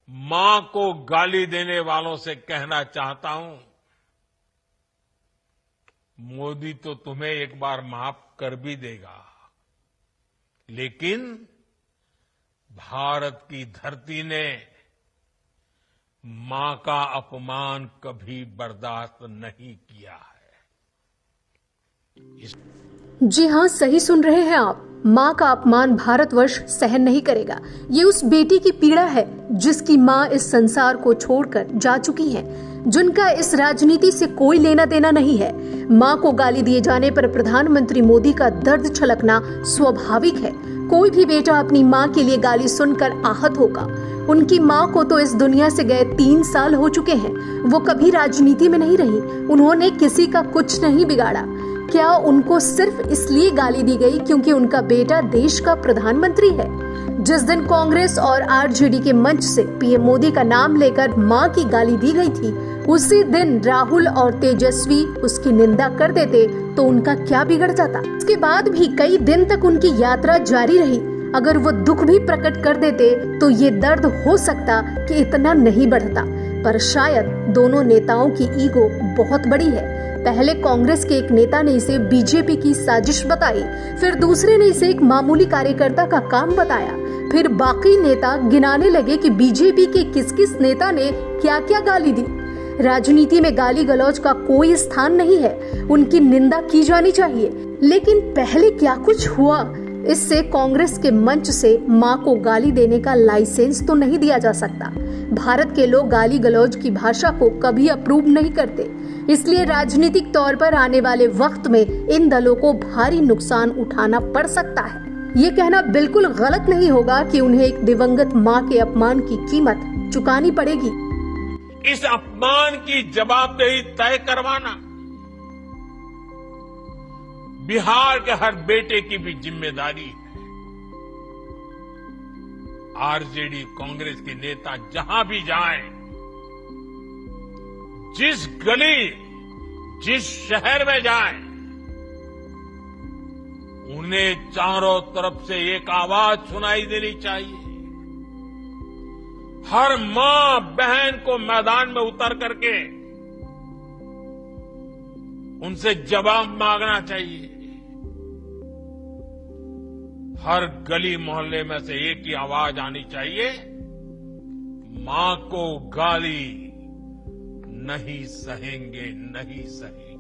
मां को गाली देने वालों से कहना चाहता हूं, मोदी तो तुम्हें एक बार माफ कर भी देगा, लेकिन भारत की धरती ने मां का अपमान कभी बर्दाश्त नहीं किया है। जी हां, सही सुन रहे हैं आप। मां का अपमान भारतवर्ष सहन नहीं करेगा। ये उस बेटी की पीड़ा है जिसकी मां इस संसार को छोड़कर जा चुकी हैं, जिनका इस राजनीति से कोई लेना देना नहीं है। मां को गाली दिए जाने पर प्रधानमंत्री मोदी का दर्द छलकना स्वाभाविक है। कोई भी बेटा अपनी मां के लिए गाली सुनकर आहत होगा। उनकी मां को तो इस दुनिया से गए 3 साल हो चुके हैं। वो कभी राजनीति में नहीं रही। उन्होंने किसी का कुछ नहीं बिगाड़ा। क्या उनको सिर्फ इसलिए गाली दी गई क्योंकि उनका बेटा देश का प्रधानमंत्री है? जिस दिन कांग्रेस और आरजेडी के मंच से पीएम मोदी का नाम लेकर मां की गाली दी गई थी, उसी दिन राहुल और तेजस्वी उसकी निंदा कर देते तो उनका क्या बिगड़ जाता? इसके बाद भी कई दिन तक उनकी यात्रा जारी रही। अगर वो दुख भी प्रकट कर देते तो ये दर्द हो सकता कि इतना नहीं बढ़ता। पर शायद दोनों नेताओं की ईगो बहुत बड़ी है। पहले कांग्रेस के एक नेता ने इसे बीजेपी की साजिश बताई, फिर दूसरे ने इसे एक मामूली कार्यकर्ता का काम बताया। फिर बाकी नेता गिनाने लगे कि बीजेपी के किस किस नेता ने क्या क्या गाली दी। राजनीति में गाली गलौज का कोई स्थान नहीं है। उनकी निंदा की जानी चाहिए, लेकिन पहले क्या कुछ हुआ, इससे कांग्रेस के मंच से मां को गाली देने का लाइसेंस तो नहीं दिया जा सकता। भारत के लोग गाली गलौज की भाषा को कभी अप्रूव नहीं करते, इसलिए राजनीतिक तौर पर आने वाले वक्त में इन दलों को भारी नुकसान उठाना पड़ सकता है। ये कहना बिल्कुल गलत नहीं होगा कि उन्हें एक दिवंगत मां के अपमान की कीमत चुकानी पड़ेगी। इस अपमान की जवाबदेही तय करवाना बिहार के हर बेटे की भी जिम्मेदारी है। आरजेडी कांग्रेस के नेता जहां भी जाएं, जिस गली, जिस शहर में जाएं, उन्हें चारों तरफ से एक आवाज सुनाई देनी चाहिए। हर मां बहन को मैदान में उतर करके उनसे जवाब मांगना चाहिए। हर गली मोहल्ले में से एक ही आवाज आनी चाहिए, मां को गाली नहीं सहेंगे, नहीं सहेंगे।